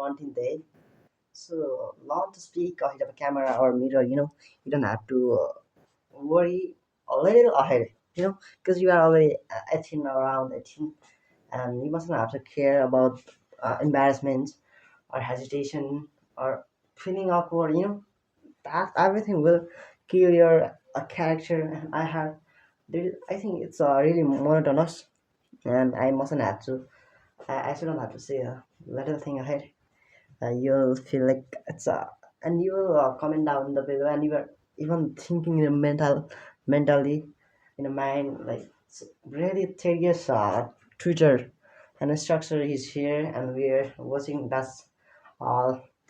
mountain day. So learn to speak ahead of a camera or mirror. You don't have to worry a little ahead. Because you are already 18, around 18, and you mustn't have to care about embarrassment or hesitation or feeling awkward. That everything will kill your character. And I think it's really monotonous, and I mustn't have to. I shouldn't have to say a little thing ahead. You'll feel like and you will comment down the below, and you are even thinking in a mentally in a mind like it's really tedious. Twitter and the structure is here, and we're watching that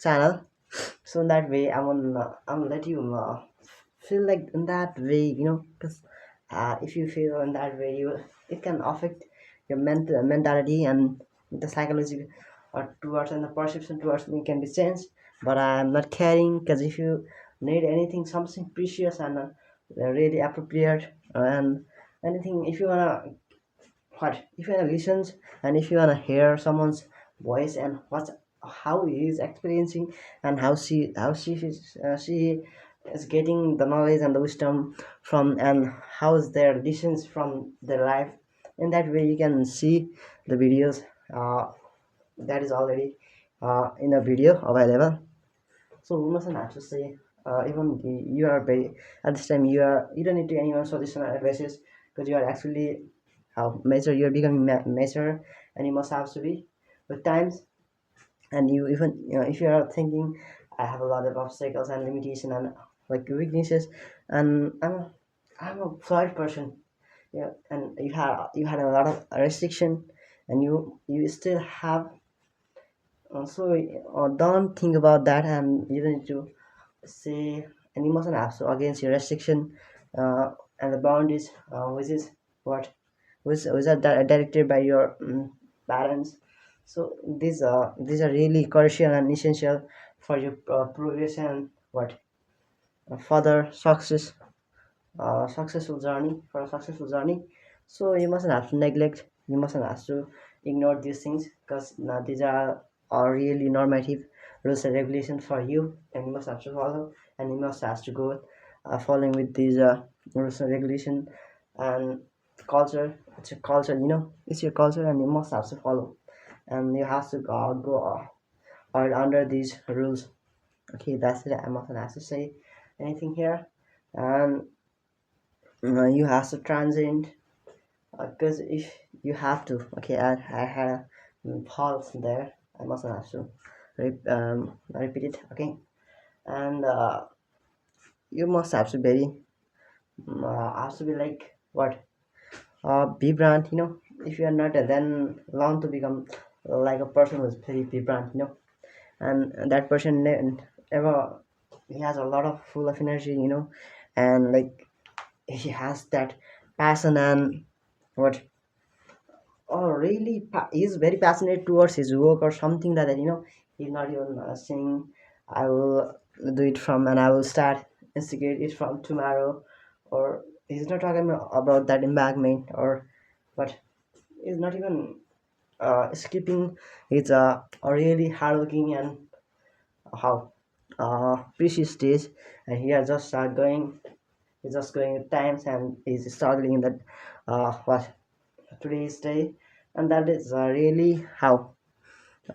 channel. So in that way, I'm let you feel like in that way, because if you feel in that way, it can affect your mentality, and the psychology towards, and the perception towards me can be changed. But I'm not caring, because if you need anything, something precious and really appropriate, and anything, if you wanna if you wanna listen, and if you wanna hear someone's voice and how he is experiencing, and how she is getting the knowledge and the wisdom from, and how is their decisions from their life. In that way you can see the videos that is already in a video available. So we mustn't have to say even you are very, at this time you don't need to anyone suggestion or advices, because you are actually mature, you're becoming mature, and you must have to be with times. And you even, if you are thinking I have a lot of obstacles and limitation and like weaknesses, and I'm a flawed person, yeah, and you had a lot of restriction, and you still have, don't think about that, and you don't need to say any motion apps so against your restriction, and the boundaries, which is what which are directed by your parents. So these are really crucial and essential for your progression, what further successful journey, for a successful journey. So you mustn't have to neglect, you mustn't have to ignore these things, because these are really normative rules and regulations for you, and you must have to follow, and you must have to go following with these rules and regulation. And culture, it's your culture, it's your culture, and you must have to follow, and you have to go under these rules. Okay, that's it. I mustn't have to say anything here. And you have to transcend, because if you have to, okay, I had a pause there, I must have to repeat it, okay. And you must have to be like what, vibrant, if you are not, then learn to become like a person who's very vibrant, and that person ever, he has a lot of full of energy, and like he has that passion, and what, really he's very passionate towards his work or something like that, he's not even saying I will do it from, and I will start instigate it from tomorrow, or he's not talking about that embankment, or but he's not even skipping. He's really hardworking, and how precious days, and he has just going, he's just going with times, and he's struggling in that what today's day. And that is really how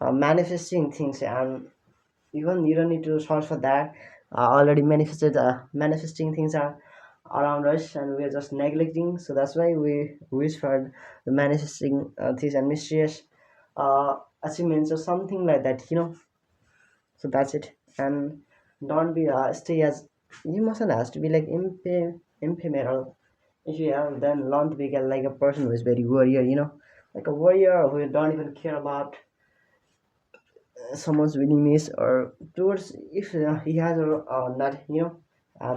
manifesting things, and even you don't need to search for that, already manifested, manifesting things are around us, and we're just neglecting. So that's why we wish for the manifesting things and mysterious achievements or something like that, so that's it. And don't be stay as, you mustn't ask to be like ephemeral. If you have then learn to be like a person who is very warrior, like a warrior who don't even care about someone's willingness or towards, if he has or not,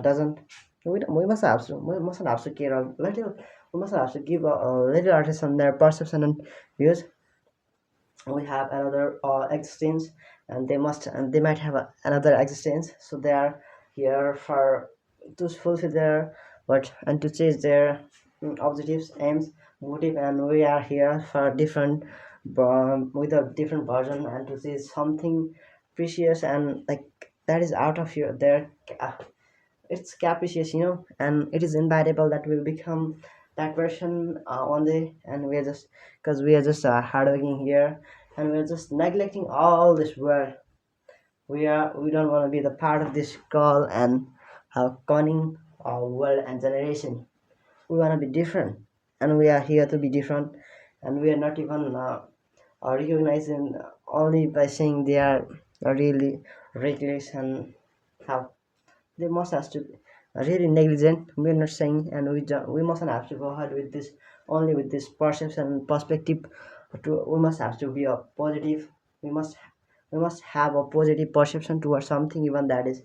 doesn't, we must have to, we mustn't have to care a little, we must have to give a little artist on their perception and views. We have another existence, and they might have another existence, so they are here for to fulfill their what, and to chase their objectives, aims, motive, and we are here for different with a different version and to see something precious and like that is out of your there. It's capricious, and it is inevitable that we'll become that version one day, and we are just because we are just hardworking here, and we're just neglecting all this world. We don't want to be the part of this call and conning our world and generation. We want to be different, and we are here to be different, and we are not even recognizing only by saying they are really reckless and how they must have to really negligent. We're not saying, and we mustn't have to go ahead with this only with this perception perspective. We must have to be a positive. We must we must have a positive perception towards something even that is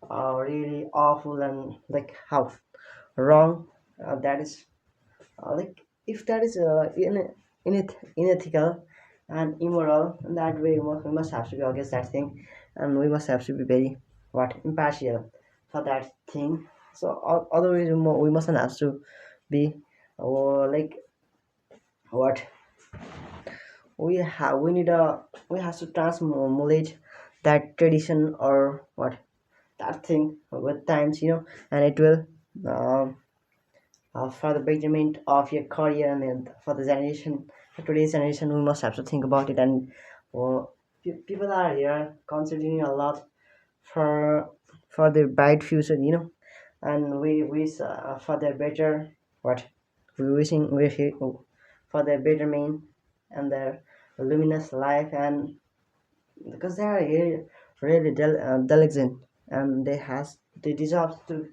really awful and like how wrong that is like if that is unethical and immoral in that way we must have to be against that thing, and we must have to be very what impartial for that thing. So otherwise we mustn't have to be like what we have to transmulate that tradition or what that thing with times, and it will um for the betterment of your career and then for the generation, for today's generation, we must have to think about it. And people are here considering a lot for their bright future, and we wish for their better what we wishing we're here for their betterment and their luminous life, and because they are really diligent, and they deserve to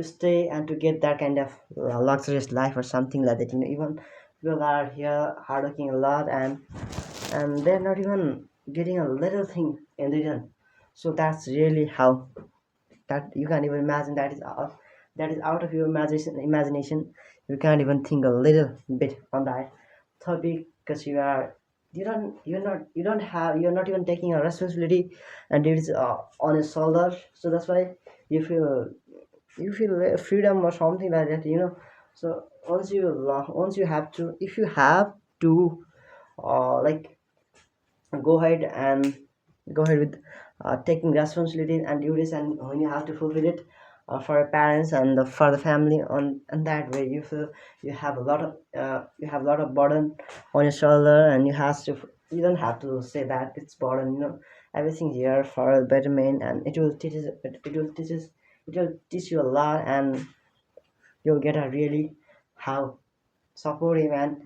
stay and to get that kind of luxurious life or something like that. Even people are here hardworking a lot, and they're not even getting a little thing in return. So that's really how that you can't even imagine. That is out of your imagination. You can't even think a little bit on that topic because you're not even taking a responsibility, and it is on your shoulders. So that's why you feel freedom or something like that. So once you have to, if you have to like go ahead and go ahead with taking responsibility and duties, and when you have to fulfill it for your parents and for the family on, and that way you feel you have a lot of burden on your shoulder, and you don't have to say that it's burden. Everything here for a betterment, and it will teach you a lot, and you'll get a really how supportive and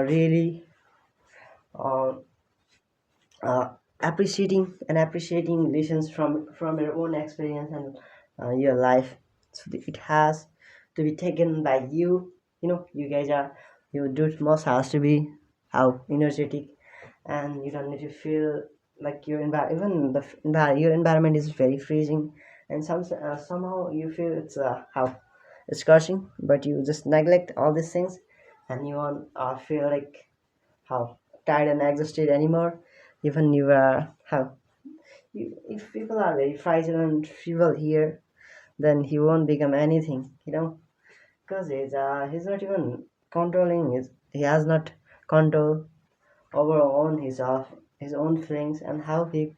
really uh, uh, appreciating lessons from your own experience and your life. So it has to be taken by you. You guys are you dude must has to be how energetic, and you don't need to feel like even your environment is very freezing, and somehow you feel it's how it's scorching, but you just neglect all these things, and you won't feel like how tired and exhausted anymore. Even you are how if people are very frightened and feeble here, then he won't become anything, because he's not even controlling he has not control over on his own feelings, and how he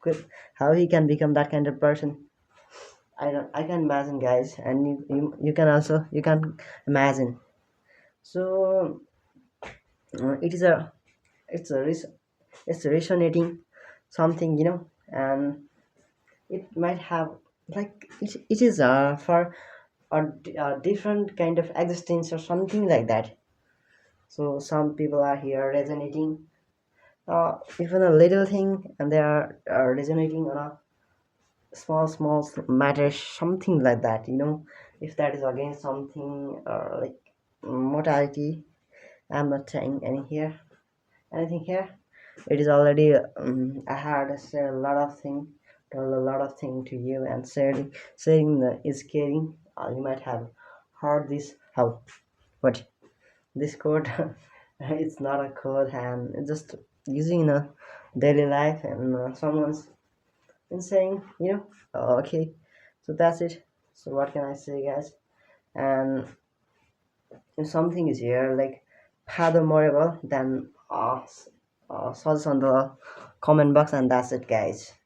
can become that kind of person. I can imagine, guys, and you can also you can imagine. So it is a it's a it's resonating something, and it might have like it is for a different kind of existence or something like that. So some people are here resonating even a little thing, and they are resonating on a small matter, something like that. If that is against something like mortality, I'm not saying anything here. It is already I had said a lot of thing, told a lot of thing to you, and saying is caring. You might have heard this how but this code it's not a code, and it's just using in a daily life, and someone's been saying, okay. So that's it. So what can I say, guys? And if something is here like fathomable, then suggest on the comment box, and that's it, guys.